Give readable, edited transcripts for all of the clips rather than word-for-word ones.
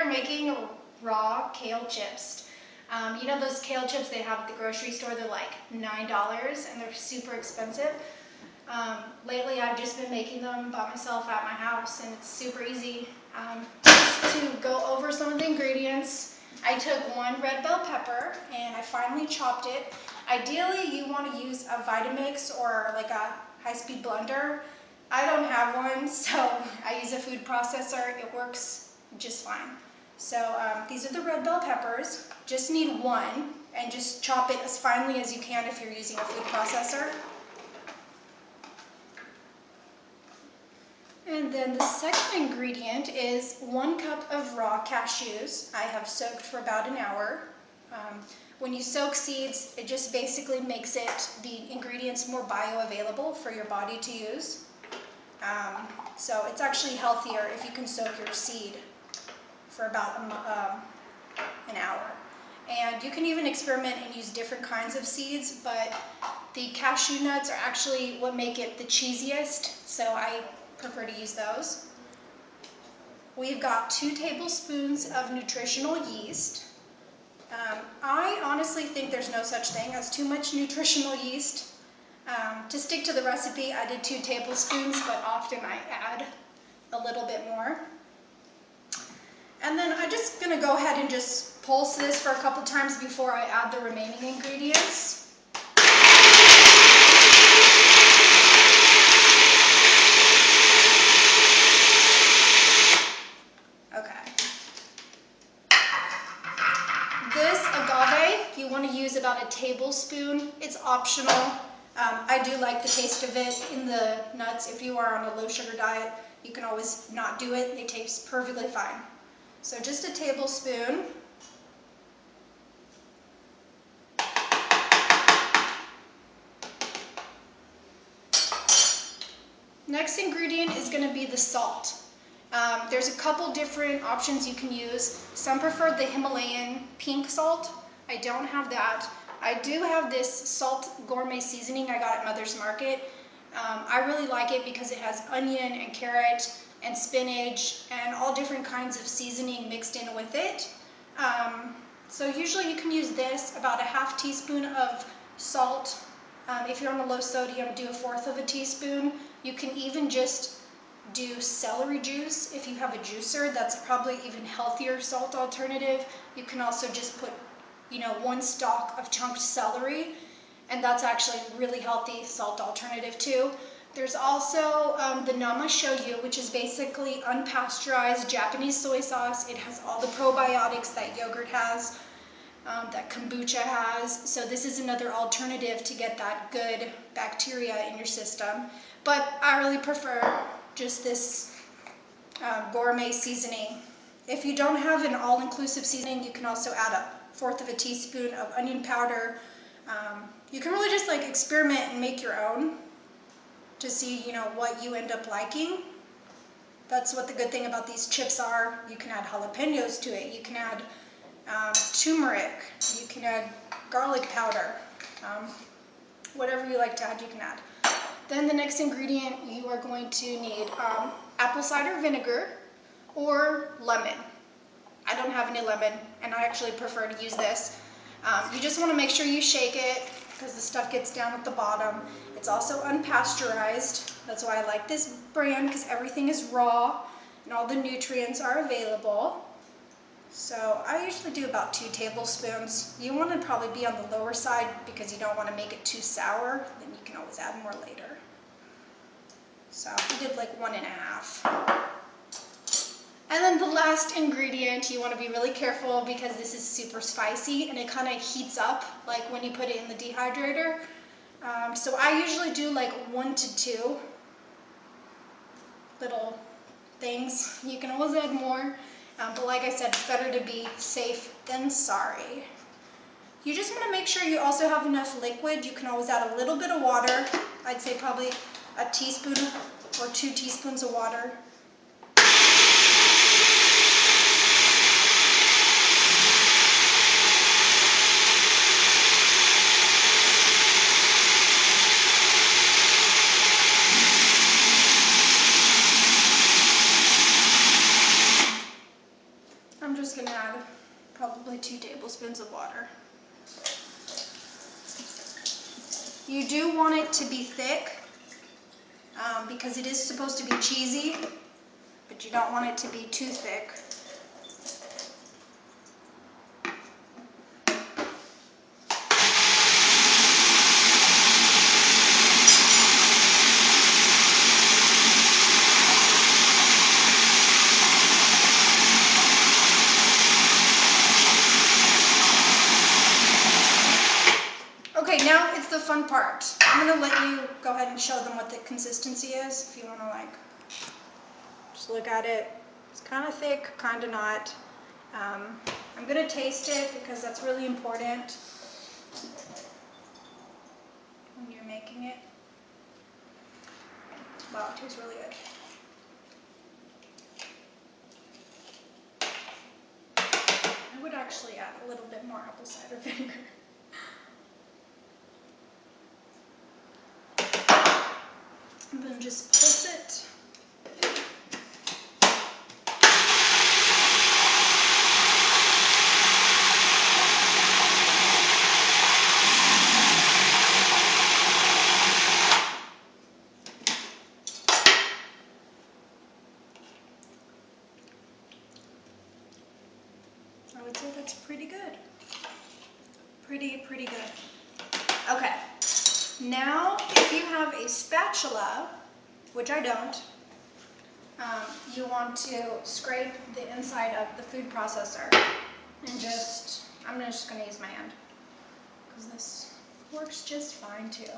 are making raw kale chips. You know those kale chips they have at the grocery store, they're like $9 and they're super expensive. Lately I've just been making them by myself at my house and it's super easy. Just to go over some of the ingredients, I took 1 red bell pepper and I finely chopped it. Ideally you want to use a Vitamix or like a high-speed blender. I don't have one, so I use a food processor. It works just fine. So these are the red bell peppers. Just need 1 and just chop it as finely as you can if you're using a food processor. And then the second ingredient is 1 cup of raw cashews. I have soaked for about an hour. When you soak seeds, it just basically makes the ingredients more bioavailable for your body to use. So it's actually healthier if you can soak your seed for about an hour. And you can even experiment and use different kinds of seeds, but the cashew nuts are actually what make it the cheesiest, so I prefer to use those. We've got 2 tablespoons of nutritional yeast. I honestly think there's no such thing as too much nutritional yeast. To stick to the recipe, I did 2 tablespoons, but often I add a little bit more. And then I'm just going to go ahead and just pulse this for a couple times before I add the remaining ingredients. Okay. This agave, you want to use about a tablespoon. It's optional. I do like the taste of it in the nuts. If you are on a low sugar diet, you can always not do it. They taste perfectly fine. So just a tablespoon. Next ingredient is going to be the salt. There's a couple different options you can use. Some prefer the Himalayan pink salt. I don't have that. I do have this salt gourmet seasoning I got at Mother's Market. I really like it because it has onion and carrot and spinach and all different kinds of seasoning mixed in with it. So usually you can use this, about a half teaspoon of salt. If you're on a low sodium, do 1/4 teaspoon. You can even just do celery juice. If you have a juicer, that's probably even healthier salt alternative. You can also just put, 1 stalk of chunked celery, and that's actually a really healthy salt alternative too. There's also the nama shoyu, which is basically unpasteurized Japanese soy sauce. It has all the probiotics that yogurt has, that kombucha has. So this is another alternative to get that good bacteria in your system. But I really prefer just this gourmet seasoning. If you don't have an all-inclusive seasoning, you can also add 1/4 teaspoon of onion powder. You can really just experiment and make your own to see what you end up liking. That's what the good thing about these chips are. You can add jalapenos to it. You can add turmeric. You can add garlic powder. Whatever you like to add, you can add. Then the next ingredient, you are going to need apple cider vinegar or lemon. I don't have any lemon, and I actually prefer to use this. You just want to make sure you shake it because the stuff gets down at the bottom. It's also unpasteurized. That's why I like this brand, because everything is raw and all the nutrients are available. So I usually do about 2 tablespoons. You want to probably be on the lower side because you don't want to make it too sour. Then you can always add more later. So I did 1.5. And then the last ingredient, you want to be really careful because this is super spicy and it kind of heats up when you put it in the dehydrator. So I usually do 1 to 2 little things. You can always add more, but like I said, it's better to be safe than sorry. You just want to make sure you also have enough liquid. You can always add a little bit of water. I'd say probably a teaspoon or 2 teaspoons of water. I'm just going to add probably 2 tablespoons of water. You do want it to be thick because it is supposed to be cheesy, but you don't want it to be too thick. Okay, now it's the fun part. I'm going to let you go ahead and show them what the consistency is, if you want to just look at it. It's kind of thick, kind of not. I'm going to taste it because that's really important when you're making it. Wow, it tastes really good. I would actually add a little bit more apple cider vinegar. And then just pulse it. I would say that's pretty good. Pretty good. Okay. Now, if you have a spatula, which I don't, you want to scrape the inside of the food processor and I'm just going to use my hand because this works just fine too.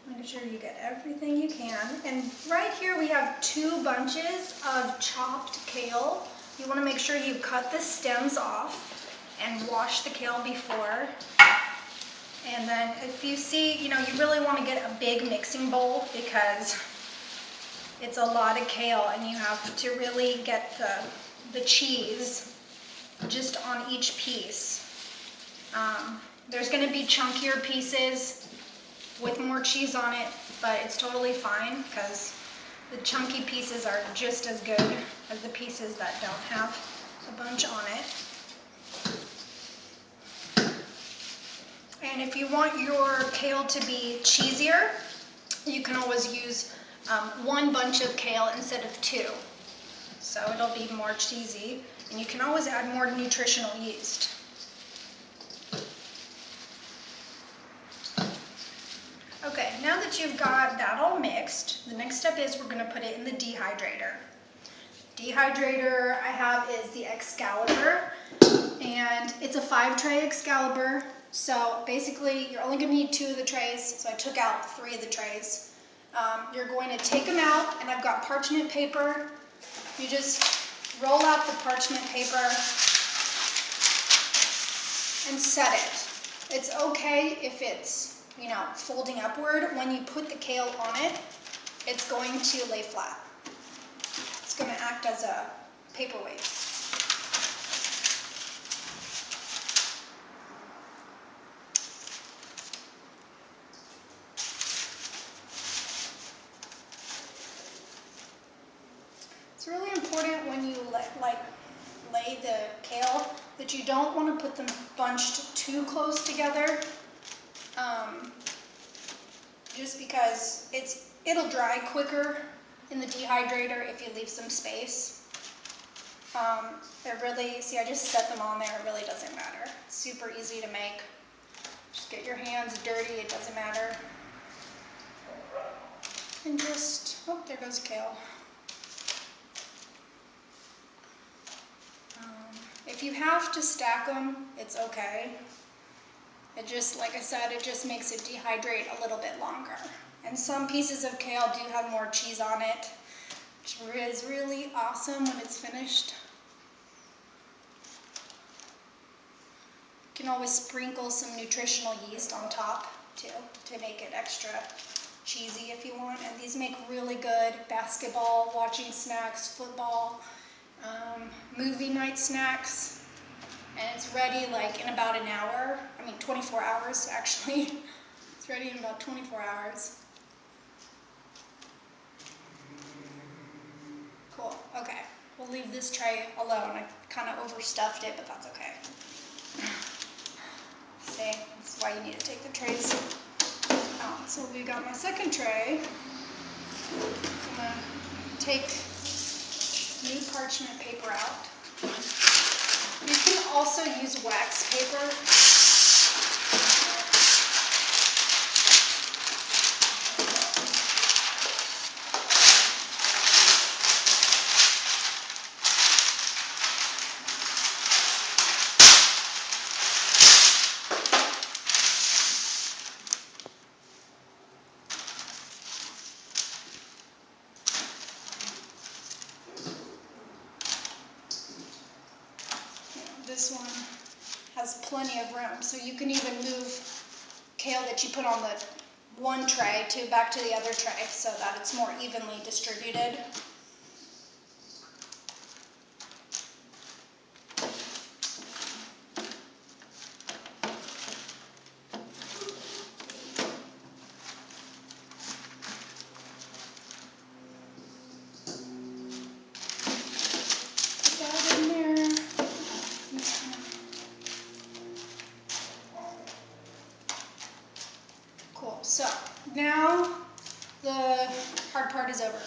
Make sure you get everything you can. And right here we have 2 bunches of chopped kale. You want to make sure you cut the stems off and wash the kale before. And then if you see, you really want to get a big mixing bowl because it's a lot of kale and you have to really get the cheese just on each piece. There's going to be chunkier pieces with more cheese on it, but it's totally fine because the chunky pieces are just as good as the pieces that don't have a bunch on it. And if you want your kale to be cheesier, you can always use 1 bunch of kale instead of 2. So it'll be more cheesy, and you can always add more nutritional yeast. Okay, now that you've got that all mixed, the next step is we're going to put it in the dehydrator. Dehydrator I have is the Excalibur, and it's a 5-tray Excalibur. So basically, you're only going to need 2 of the trays, so I took out 3 of the trays. You're going to take them out, and I've got parchment paper. You just roll out the parchment paper and set it. It's okay if it's, folding upward. When you put the kale on it, it's going to lay flat. It's going to act as a paperweight. It's really important when you lay the kale that you don't want to put them bunched too close together, just because it'll dry quicker in the dehydrator if you leave some space. See, I just set them on there. It really doesn't matter. It's super easy to make. Just get your hands dirty. It doesn't matter. And oh, there goes kale. If you have to stack them, it's okay. It just, like I said, it just makes it dehydrate a little bit longer. And some pieces of kale do have more cheese on it, which is really awesome when it's finished. You can always sprinkle some nutritional yeast on top too to make it extra cheesy if you want. And these make really good basketball watching snacks, football, movie night snacks. And it's ready in about an hour. 24 hours actually. It's ready in about 24 hours. We'll leave this tray alone. I kind of overstuffed it, but that's okay. See, that's why you need to take the trays out. So we got my second tray. I'm gonna take new parchment paper out. You can also use wax paper. This one has plenty of room, so you can even move kale that you put on the one tray back to the other tray so that it's more evenly distributed. Put that in there. Cool. So now the hard part is over.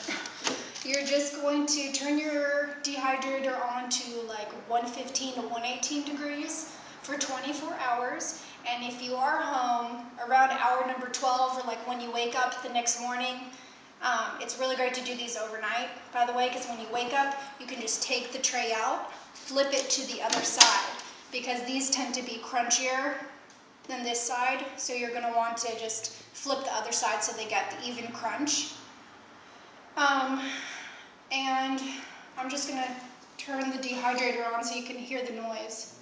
You're just going to turn your dehydrator on to like 115 to 118 degrees for 24 hours. And if you are home around hour number 12 or like when you wake up the next morning, it's really great to do these overnight, by the way, because when you wake up, you can just take the tray out, flip it to the other side, because these tend to be crunchier than this side, so you're going to want to just flip the other side so they get the even crunch. And I'm just going to turn the dehydrator on so you can hear the noise.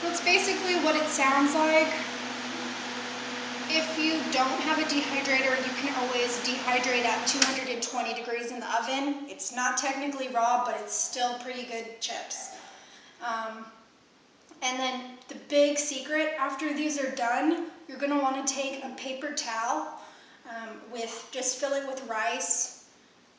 That's basically what it sounds like. If you don't have a dehydrator, you can always dehydrate at 220 degrees in the oven. It's not technically raw, but it's still pretty good chips. And then the big secret, after these are done, you're going to want to take a paper towel, just fill it with rice,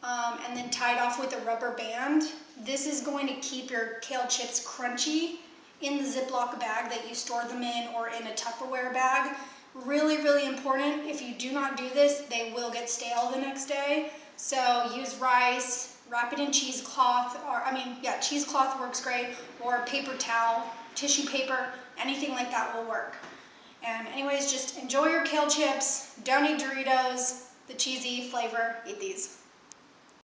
and then tie it off with a rubber band. This is going to keep your kale chips crunchy in the Ziploc bag that you store them in, or in a Tupperware bag. Really, really important. If you do not do this, they will get stale the next day. So use rice, wrap it in cheesecloth, cheesecloth works great, or a paper towel, tissue paper, anything like that will work. And anyways, just enjoy your kale chips. Don't eat Doritos, the cheesy flavor. Eat these.